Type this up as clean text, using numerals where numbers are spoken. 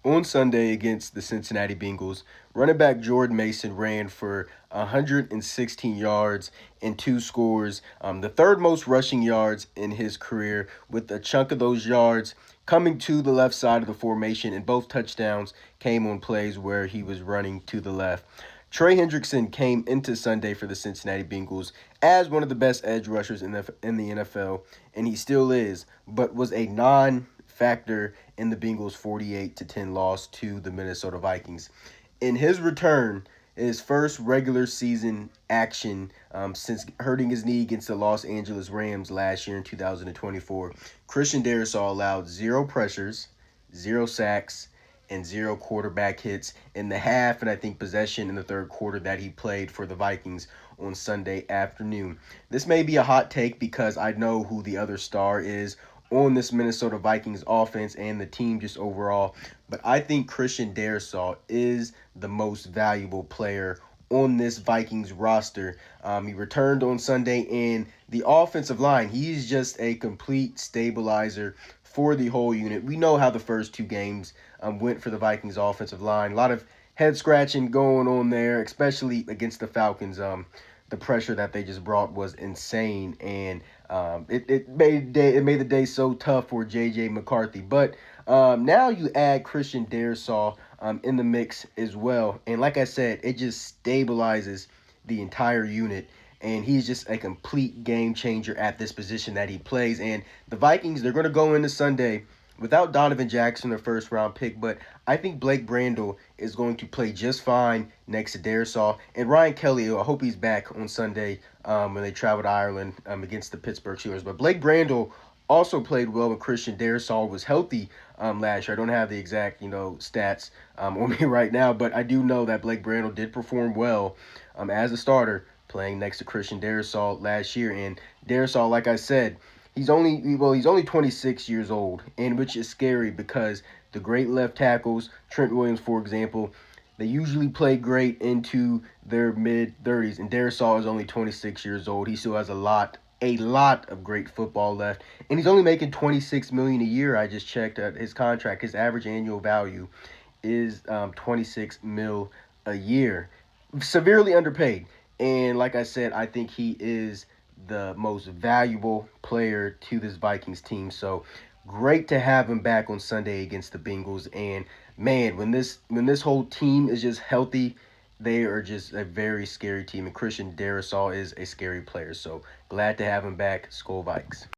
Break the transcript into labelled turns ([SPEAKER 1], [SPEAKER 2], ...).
[SPEAKER 1] On Sunday against the Cincinnati Bengals, running back Jordan Mason ran for 116 yards and two scores, the third most rushing yards in his career, with a chunk of those yards coming to the left side of the formation, and both touchdowns came on plays where he was running to the left. Trey Hendrickson came into Sunday for the Cincinnati Bengals as one of the best edge rushers in the NFL, and he still is, but was a non-factor in the Bengals' 48-10 loss to the Minnesota Vikings. In his return, his first regular season action since hurting his knee against the Los Angeles Rams last year in 2024, Christian Darrisaw allowed zero pressures, zero sacks, and zero quarterback hits in the half and I think possession in the third quarter that he played for the Vikings on Sunday afternoon. This may be a hot take because I know who the other star is on this Minnesota Vikings offense and the team just overall, but I think Christian Darrisaw is the most valuable player on this Vikings roster. He returned on Sunday, and the offensive line, he's just a complete stabilizer for the whole unit. We know how the first two games went for the Vikings offensive line. A lot of head scratching going on there, especially against the Falcons. The pressure that they just brought was insane, and it made the day so tough for J.J. McCarthy. But now you add Christian Darrisaw in the mix as well, and like I said, it just stabilizes the entire unit. And he's just a complete game changer at this position that he plays. And the Vikings, they're going to go into Sunday without Donovan Jackson, their first round pick, but I think Blake Brandel is going to play just fine next to Darrisaw. And Ryan Kelly, I hope he's back on Sunday when they travel to Ireland against the Pittsburgh Steelers. But Blake Brandel also played well when Christian Darrisaw was healthy last year. I don't have the exact stats on me right now, but I do know that Blake Brandel did perform well as a starter playing next to Christian Darrisaw last year. And Darrisaw, like I said, he's only 26 years old, and which is scary because the great left tackles, Trent Williams, for example, they usually play great into their mid-30s, and Darrisaw is only 26 years old. He still has a lot of great football left, and he's only making $26 million a year. I just checked his contract. His average annual value is $26 million a year, severely underpaid. And like I said, I think he is the most valuable player to this Vikings team. So great to have him back on Sunday against the Bengals. And man, when this whole team is just healthy, they are just a very scary team. And Christian Darrisaw is a scary player. So glad to have him back. Skol Vikes.